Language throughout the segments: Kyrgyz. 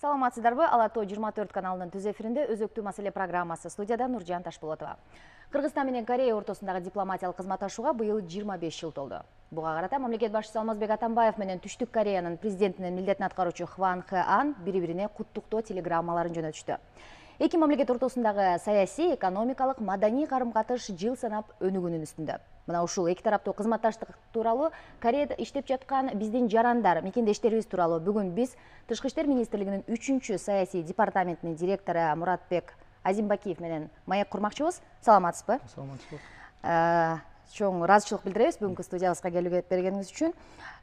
Саламатсыздарбы, Алато 24 каналынын түз эфиринде өзөктүү маселе программасы. Студияда Нуржан Ташболотова. Кыргызстан менен Корея ортосундагы дипломатиялык кызматташууга быйыл 25 жыл толду. Буга карата мамлекет башчысы Алмазбек Атамбаев менен Түштүк Кореянын президентинин милдетин аткаруучу Хван Хэ Ан бири-бирине куттуктоо телеграммаларын жөнөтүштү. Эки мамлекет ортосундагы саясий, экономикалык, маданий карым-катыш жыл санап өнүгүүнүн үстүндө. Мына ушул эки тараптуу кызматташтык тууралуу, Кореяда иштеп жаткан биздин жарандар, мекендештерибиз тууралуу бүгүн биз Тышкы иштер министрлигинин 3-чү саясий департаментинин директору Муратбек Азимбакиев менен маек курмакчыбыз. Саламатсызбы? Саламатсызбы. Чоң ыраазычылык билдиребиз бүгүнкү студиябызга келүүгө бергениңиз үчүн.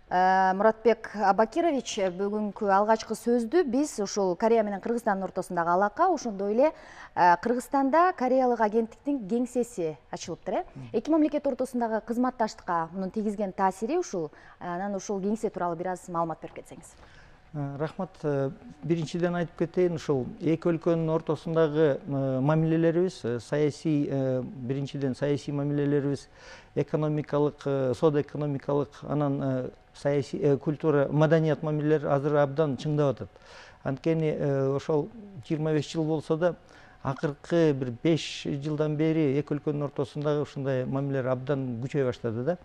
Муратбек Абакирович, бүгүнкү алгачкы сөздү биз ушул Корея менен Кыргызстандын ортосундагы алака, ошондой эле Кыргызстанда кореялык агенттиктин кеңсеси ачылыптыр. Эки мамлекет ортосундагы кызматташтыкка мунун тийгизген таасири ушул, анан ушул кеңсе тууралуу бир аз маалымат берип кетсеңиз. Рахмат. Биринчиден айтып кетейин, ушул эки өлкөнүн ортосундагы мамилелерибиз, саясий, биринчиден саясий мамилелерибиз, экономикалык, соода экономикалык, анан саясий, культура, маданият мамилелери азыр абдан чыңдап атат. Анткени ошол 25 жыл болсо да, акыркы бир 5 жылдан бери эки өлкөнүн ортосундагы ушундай мамилелер абдан күчөй баштады да.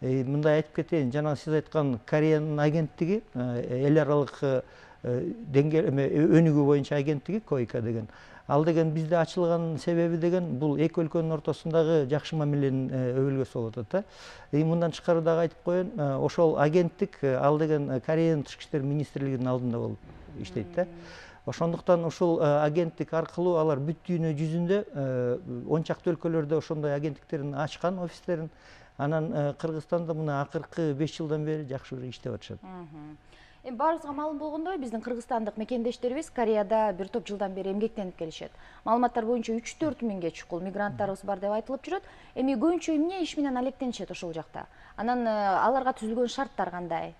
Мындай айтып кетейин, жана сиз айткан Кореянын агенттиги, эл аралык деңгээл өнүгүү боюнча агенттиги КОИКА деген. Ал деген бизде ачылган себеби деген бул эки өлкөнүн ортосундагы жакшы мамиленин өбөлгөсү болуп атат да. Мындан тышкары дагы айтып коеюн, ошол агенттик ал деген Кореянын Тышкы иштер министрлигинин алдында болуп иштейт да. Ошондуктан ушул агенттик аркылуу алар бүт дүйнө жүзүндө 10 чакты өлкөлөрдө ошондой агенттиктерин ачкан офистерин. Анан Кыргызстанда мына акыркы 5 жылдан бери жакшы бир иштеп атышат. Баарыбызга маалым болгондой, биздин кыргызстандык мекендештерибиз Кореяда бир топ жылдан бери эмгектенип келишет. Маалыматтар боюнча 3-4 миңге чукул мигранттарыбыз бар деп айтылып жүрөт. Эми көбүнчө эмне иш менен алектенишет ошол жакта? Анан аларга түзүлгөн шарттар кандай?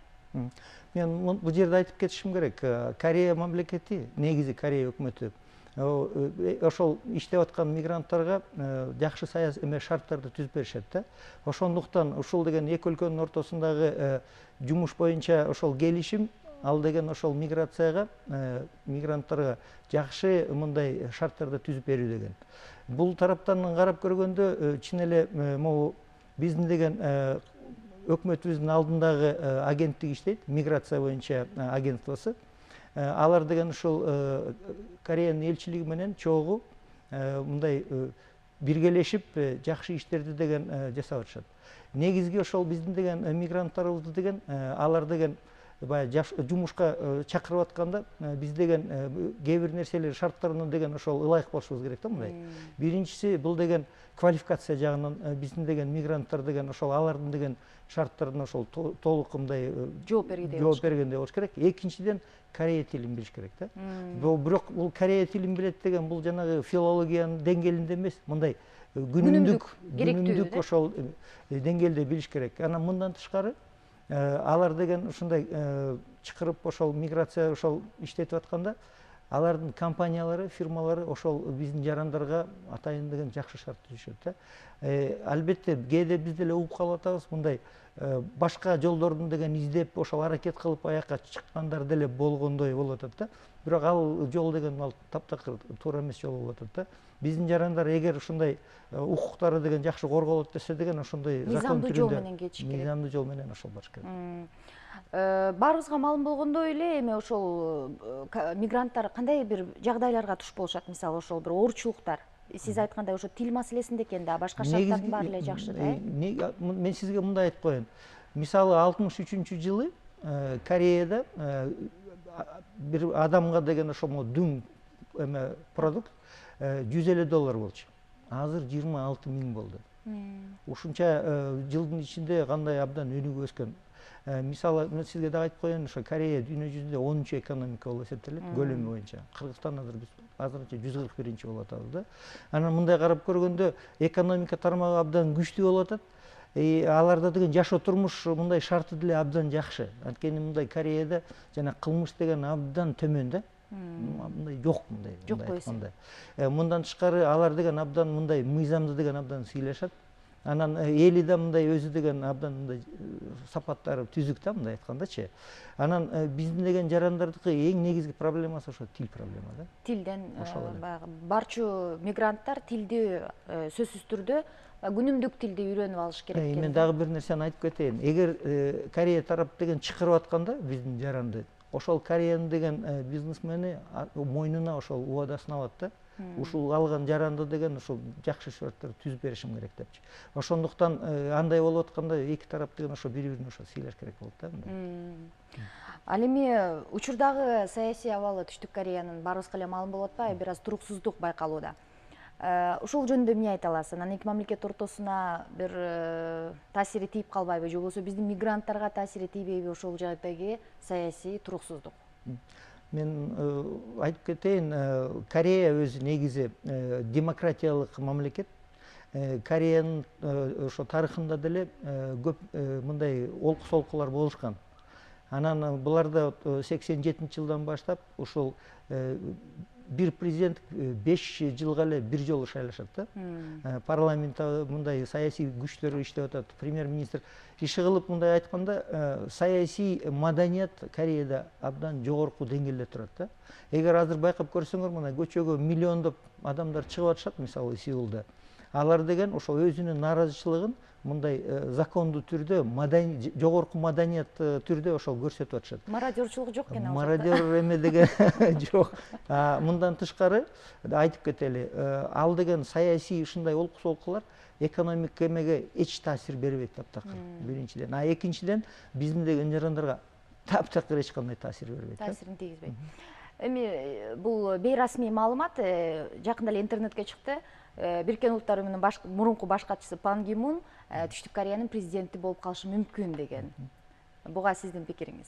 Мен бул жерде айтып кетишим керек. Корея мамлекети, негизи Корея өкмөтү ошол иштеп аткан мигранттарга жакшы саясий шарттарды түзүп беришет да. Ошондуктан ушул деген эки өлкөнүн ортосундагы жумуш боюнча ошол келишим, ал деген ошол миграцияга, мигранттарга жакшы мындай шарттарды түзүп берүү деген. Бул тараптан карап көргөндө чын эле могу биздин деген өкмөтүбүздүн алдындагы агенттик иштейт, миграция боюнча агентствосу. Алар деген ушул Кореянын элчилиги менен чогуу мындай биргелешип жакшы иштерди деген жасап атышат. Негизги ошол биздин деген мигранттарыбызды деген алар деген баягы жумушка чакырып атканда биз деген кээ бир нерселер шарттарына деген ошол ылайык болушубуз керек да мындай. Биринчиси бул деген квалификация жагынан биздин деген мигранттар деген ошол алардын деген шарттарына ошол толук мындай жооп бергендей болуш керек. Экинчиден Корея тилин билиш керек да. Бирок бул Корея тилин билет деген бул жанагы филологиянын деңгээлинде эмес, мындай күнүмдүк ошол деңгээлде билиш керек. Анан мындан тышкары алар деген ушундай чакырып ошол миграция ошол иштетип атканда алардын компаниялары, фирмалары ошол биздин жарандарга атайын деген жакшы шарт түзүшөт да. Албетте кээде биз деле угуп калып атабыз, мындай башка жолдордун деген издеп ошол аракет кылып аяка чыккандар деле болгондой болуп атат да. Бирок ал жол деген ал таптакыр туура эмес жол болуп атат да. Биздин жарандар эгер ушундай укуктары деген жакшы корголот десе деген ошондой закон түрүндө мыйзамдуу жол менен кетиш керек. Мыйзамдуу жол менен ошол барыш керек. Баарыбызга маалым болгондой эле эми ошол мигранттар кандай бир жагдайларга туш болушат, мисалы ошол бир оорчулуктар. Сиз айткандай ошо тил маселесинде экен да, башка шарттардын баары эле жакшы да. Мен сизге мындай айтып коеюн. Мисалы 63-жылы Кореяда бир адамга деген ошол дүң продукт $150 болчу. Азыр 26 миң болду. Ушунча жылдын ичинде кандай абдан өнүгүп өскөн. Мисалы мен сизге да айтып коеюн, ошо Корея дүйнө жүзүндө 10-чу экономика болуп эсептелет көлөмү боюнча. Кыргызстан азыр биз азырынча 141-чи болуп атабыз да. Анан мындай карап көргөндө экономика тармагы абдан күчтүү болуп атат. Аларда деген жашоо турмуш мындай шарты деле абдан жакшы. Анткени мындай Кореяда жана кылмыш деген абдан төмөн да. Мындай жок мындай айтканда. Мындан тышкары алар деген абдан мындай мыйзамды деген абдан сыйлашат. Анан эли да мындай өзү деген абдан мындай сапаттары түзүк да, мындай айткандачы. Анан биздин деген жарандардыкы эң негизги проблемасы ошо тил проблема да. Тилден барчу мигранттар тилди сөзсүз түрдө күнүмдүк тилди үйрөнүп алыш керек экен. Мен дагы бир нерсени айтып кетейин. Эгер Корея тарап деген чакырып атканда биздин жаранды, ошол Кореянын деген бизнесмени мойнуна ошол убадасын алат да. Ушул алган жаранды деген ушул жакшы шарттар түзүп беришим керек депчи. Ошондуктан андай болуп атканда эки тарап деген ошо бири-бирине ошо сыйлаш керек болот да. Ал эми учурдагы саясий абалы Түштүк Кореянын баарыбызга эле маалым болуп атпайбы, бир аз туруксуздук байкалууда. Ушул жөнүндө эмне айта аласыз? Анан эки мамлекет ортосуна бир таасири тийип калбайбы, же болбосо биздин мигранттарга таасири тийбейби ошол жагдагы саясий туруксуздук? Мен айтып кетейин, Корея өзү негизи демократиялык мамлекет. Кореянын ошо тарыхында деле көп мындай олку солкулар болушкан. Анан буларда 87 жылдан баштап ушул бир президент 5 жылга эле бир жолу шайлашат да. Парламентте мындай саясий күчтөр иштеп атат. Премьер-министр иши кылып мындай айтканда, саясий маданият Кореяда абдан жогорку деңгээлде турат да. Эгер азыр байкап көрсөңөр, мына көчөгө миллиондоп адамдар чыгып атышат, мисалы Сеулда. Алар деген ошол өзүнүн нааразычылыгын мындай закондуу түрдө, жогорку маданият түрдө ошол көрсөтүп атышат. Мародерчулук жок экен ал. Мародер эме деген жок. Мындан тышкары айтып кетели, ал деген саясий ушундай олку солкулар экономик эмеге эч таасир бербейт таптакыр. Биринчиден. Экинчиден биздин деген жарандарга таптакыр эч кандай таасир бербейт. Таасирин тийгизбейт. Эми бул бейрасмий маалымат жакында эле интернетке чыкты. Бириккен Улуттар Уюмунун мурунку баш катчысы Пан Ги Мун Түштүк Кореянын президенти болуп калышы мүмкүн деген. Буга сиздин пикириңиз?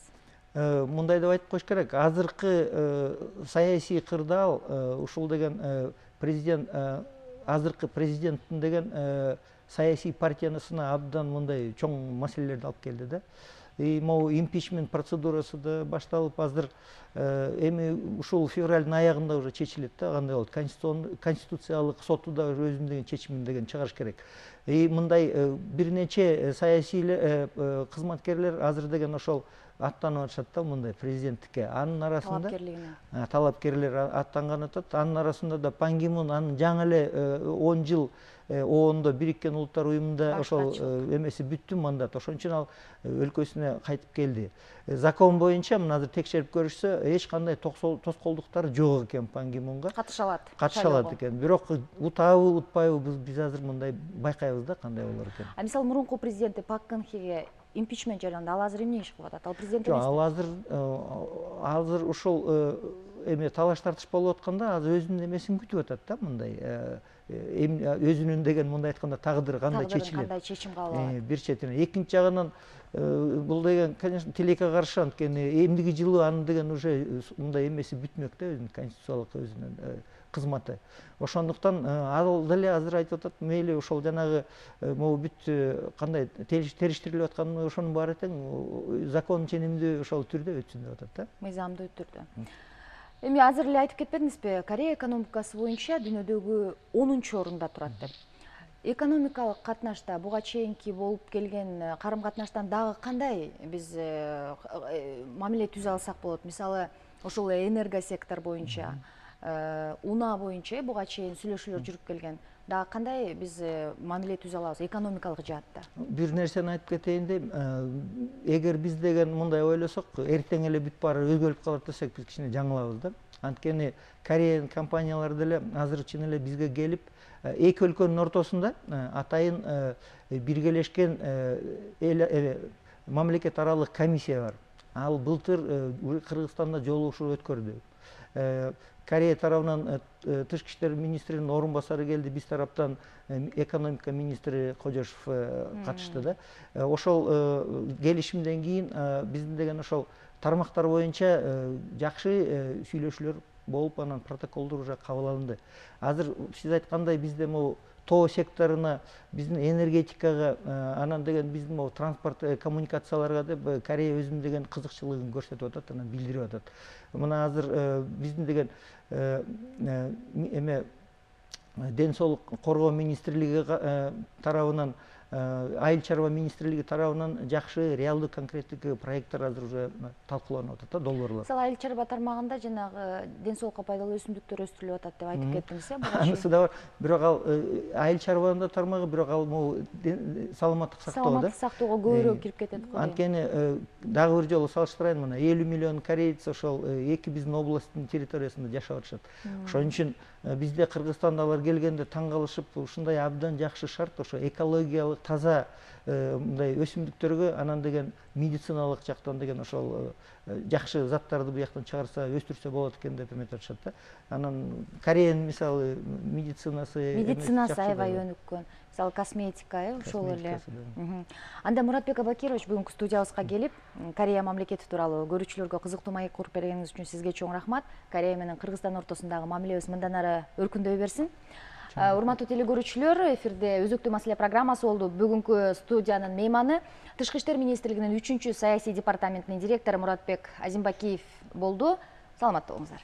Мындай деп айтып коюш керек. Азыркы саясий кырдаал ушул деген президент, азыркы президенттин деген саясий партиянысына абдан мындай чоң маселелерди алып келди да. Могу импичмент процедурасы да башталып, азыр эми ушул февралдын аягында уже чечилет да, кандай болот. Конституциялык соту да өзүнүн деген чечимин деген чыгарыш керек. Мындай бир нече саясий кызматкерлер азыр деген ошол аттанып атышат да, мындай президенттикке. Анын арасында талапкерлер аттанган атат. Анын арасында да Пан Ги Мун анын жаңы эле 10 жыл ООНдо Бириккен Улуттар Уюмунда ошол эмеси бүттү, мандат. Ошон үчүн ал өлкөсүнө кайтып келди. Закон боюнча мына азыр текшерип көрүшсө, эч кандай тоскоолдуктар жок экен Пан Ги Мунга. Катыша алат экен. Бирок утабы, утпайбы биз азыр мындай байкайбыз да, кандай болор экен. Мисалы мурунку президенти Пак Кын Хеге импичмент жаранды, ал азыр эмне иш кылып атат? Ал президент эмес. Азыр ушул эме талаш тартыш болуп атканда, азыр өзүнүн эмесин күтүп атат да, мындай өзүнүн деген мындай айтканда тагдыры кандай чечилет, кандай чечим кабыл алат. Бир четинен, экинчи жагынан бул деген, конечно, тилекке каршы, анткени эмдиги жылы анын деген уже мындай эмеси бүтмөк да, өзүнүн конституциялык өзүнүн кызматы. Ошондуктан ал деле азыр айтып атат, мейли ошол жанагы могу бүт кандай териштирилип аткан ошонун баары тең закон ченемдүү ошол түрдө өтсүн деп атат да. Мыйзамдуу түрдө. Эми азыр эле айтып кетпедиңизби, Корея экономикасы боюнча дүйнөдөгү 10-чу орунда турат деп. Экономикалык катнашта буга чейинки болуп келген карым катнаштан дагы кандай биз мамиле түзө алсак болот? Мисалы, ошол энергосектор боюнча, унаа боюнча буга чейин сүйлөшүүлөр жүрүп келген. Дагы кандай биз мамиле түзө алабыз экономикалык жаатта? Бир нерсени айтып кетейин дейм. Эгер биз деген мындай ойлосок, эртең эле бүт баары өзгөрүп калат десек, биз кичине жаңылабыз да. Анткени Кореянын компаниялары деле азыр чын эле бизге келип, эки өлкөнүн ортосунда атайын биргелешкен мамлекет аралык комиссия бар. Ал былтыр Кыргызстанда жолугушуу өткөрдү. Корея тарабынан тышкы иштер министринин орун басары келди, биз тараптан экономика министри Кожошев катышты да. Ошол келишимден кийин биздин деген ошол тармактар боюнча жакшы сүйлөшүүлөр болуп, анан протоколдор уже кабыл алынды. Азыр сиз айткандай бизде могу тоо секторуна, биздин энергетикага, анан деген биздин могу транспорт коммуникацияларга деп Корея өзүнүн деген кызыкчылыгын көрсөтүп атат, анан билдирип атат. Мына азыр биздин деген эме ден соолук коргоо министрлиги тарабынан, айыл чарба министрлиги тарабынан жакшы реалдуу конкреттик проекттер азыр уже талкууланып атат да, долбоорлор. Мисалы айыл чарба тармагында жанагы ден соолукка пайдалуу өсүмдүктөр өстүрүлүп атат деп айтып кеттиңиз, Анысы да бар. Бирок ал айыл чарбанын тармагы, бирок ал могу саламаттык сактоо да. Саламаттык сактоого көбүрөөк кирип кетет го. Анткени дагы бир жолу салыштырайын, мына 50 миллион кореец ошол эки биздин областтын территориясында жашап атышат. Ошон үчүн бизде Кыргызстанда алар келгенде таң калышып, ушундай абдан жакшы шарт, ошо экологиялык таза мындай өсүмдүктөргө, анан деген медициналык жактан деген ошол жакшы заттарды бияктан чыгарса, өстүрсө болот экен деп эметип атышат да. Анан Кореянын мисалы медицинасы аябай өнүккөн. Мисалы косметика, ошол эле. Анда Муратбек Абакирович бүгүнкү студиябызга келип, Корея мамлекети тууралуу көрүүчүлөргө кызыктуу маек куруп бергениңиз үчүн сизге чоң рахмат. Корея менен Кыргызстан ортосундагы мамилебиз мындан ары өркүндөй берсин. Урматтуу телекөрүүчүлөр, эфирде өзөктүү маселе программасы болду. Бүгүнкү студиянын мейманы Тышкы иштер министрлигинин 3-саясий департаментинин директору Муратбек Азимбакиев болду. Саламатта болуңуздар.